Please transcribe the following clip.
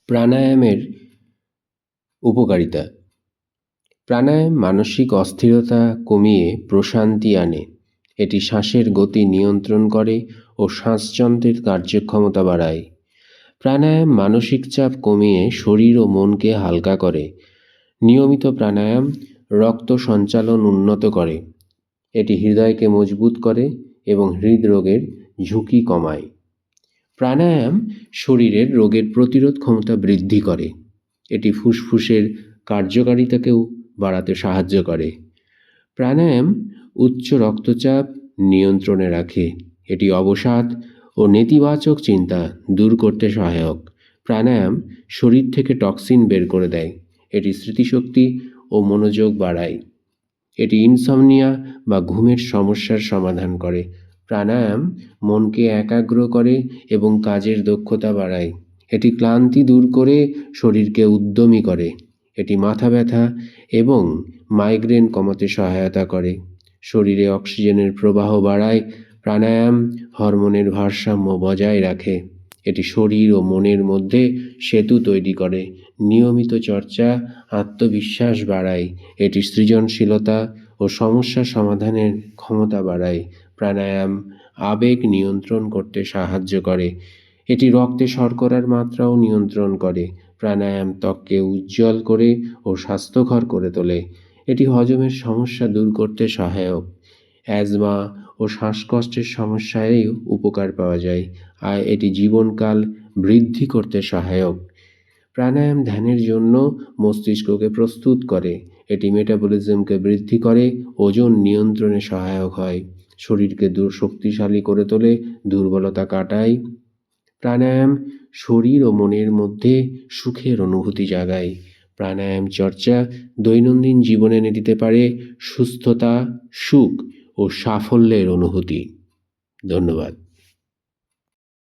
প্রাণায়ামের উপকারিতা। প্রাণায়াম মানসিক অস্থিরতা কমিয়ে প্রশান্তি আনে। এটি শ্বাসের গতি নিয়ন্ত্রণ করে ও শ্বাসযন্ত্রের কার্যক্ষমতা বাড়ায়। প্রাণায়াম মানসিক চাপ কমিয়ে শরীর ও মনকে হালকা করে। নিয়মিত প্রাণায়াম রক্ত সঞ্চালন উন্নত করে। এটি হৃদয়কে মজবুত করে এবং হৃদরোগের ঝুঁকি কমায়। প্রাণায়াম শরীরের রোগের প্রতিরোধ ক্ষমতা বৃদ্ধি করে। এটি ফুসফুসের কার্যকারিতাকেও বাড়াতে সাহায্য করে। প্রাণায়াম উচ্চ রক্তচাপ নিয়ন্ত্রণে রাখে। এটি অবসাদ ও নেতিবাচক চিন্তা দূর করতে সহায়ক। প্রাণায়াম শরীর থেকে টক্সিন বের করে দেয়। এটি স্মৃতিশক্তি ও মনোযোগ বাড়ায়। এটি ইনসমনিয়া বা ঘুমের সমস্যার সমাধান করে। প্রাণায়াম মনকে একাগ্র করে এবং কাজের দক্ষতা বাড়ায়। এটি ক্লান্তি দূর করে শরীরকে উদ্যমী করে। এটি মাথা ব্যথা এবং মাইগ্রেন কমাতে সহায়তা করে। শরীরে অক্সিজেনের প্রবাহ বাড়ায়। প্রাণায়াম হরমোনের ভারসাম্য বজায় রাখে। এটি শরীর ও মনের মধ্যে সেতু তৈরি করে। নিয়মিত চর্চা আত্মবিশ্বাস বাড়ায়। এটি সৃজনশীলতা ও সমস্যা সমাধানের ক্ষমতা বাড়ায়। প্রাণায়াম আবেগ নিয়ন্ত্রণ করতে সাহায্য করে। এটি রক্তে শর্করার মাত্রাও নিয়ন্ত্রণ করে। প্রাণায়াম ত্বককে উজ্জ্বল করে ও স্বাস্থ্যকর করে তোলে। এটি হজমের সমস্যা দূর করতে সহায়ক। অ্যাজমা ও শ্বাসকষ্টের সমস্যায়ও উপকার পাওয়া যায়। আর এটি জীবনকাল বৃদ্ধি করতে সহায়ক। প্রাণায়াম ধ্যানের জন্য মস্তিষ্ককে প্রস্তুত করে। এটি মেটাবলিজমকে বৃদ্ধি করে, ওজন নিয়ন্ত্রণে সহায়ক হয়, শরীরকে শক্তিশালী করে তোলে, দুর্বলতা কাটায়। প্রাণায়াম শরীর ও মনের মধ্যে সুখের অনুভূতি জাগায়। প্রাণায়াম চর্চা দৈনন্দিন জীবনে এনে দিতে পারে সুস্থতা, সুখ ও সাফল্যের অনুভূতি। ধন্যবাদ।